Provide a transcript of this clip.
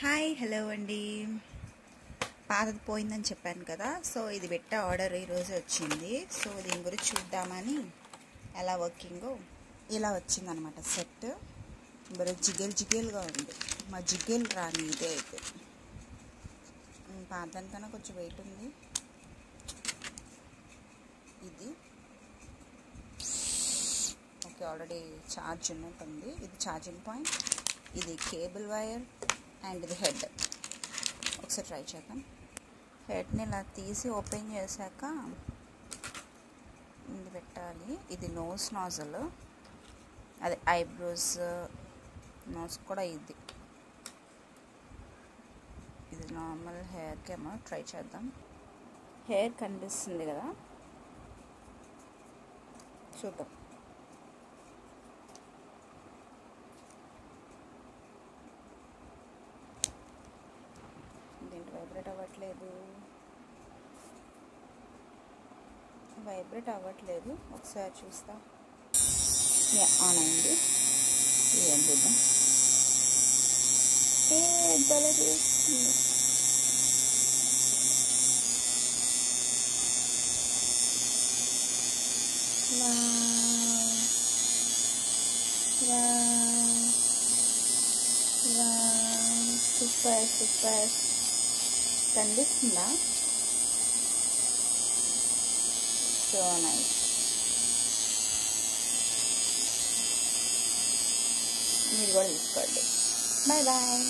Hi hello అండి. పాతది పోయిందని చెప్పాను కదా, సో ఇది పెట్టే ఆర్డర్ ఈరోజు వచ్చింది. సో దీని గురించి చూద్దామని ఎలా వర్కింగో ఇలా వచ్చిందనమాట. సెట్ మరి జిగేలుగా ఉంది. మా జిగేలు రాని ఇదే అయితే పాతదానికన్నా కొంచెం వెయిట్ ఉంది. ఇది ఓకే, ఆల్రెడీ ఛార్జ్ ఉన్నట్టుంది. ఇది ఛార్జింగ్ పాయింట్, ఇది కేబుల్ వైర్ అండ్ ఇది హెడ్. ఒకసారి ట్రై చేద్దాం. హెడ్ని ఇలా తీసి ఓపెన్ చేశాక ఇది పెట్టాలి. ఇది నోస్ నాజల్, అదే ఐబ్రోస్ నోస్ కూడా ఇది నార్మల్ హెయిర్కి ఏమో ట్రై చేద్దాం. హెయిర్ కనిపిస్తుంది కదా, చూద్దాం. వైబ్రేట్ అవ్వట్లేదు. ఒకసారి చూస్తా. ఆన్ అయింది. ఏం చూద్దాం. సూపర్ సూపర్ కనిపిస్తుందా? So nice. మీరు కూడా తీసుకోండి. Bye bye.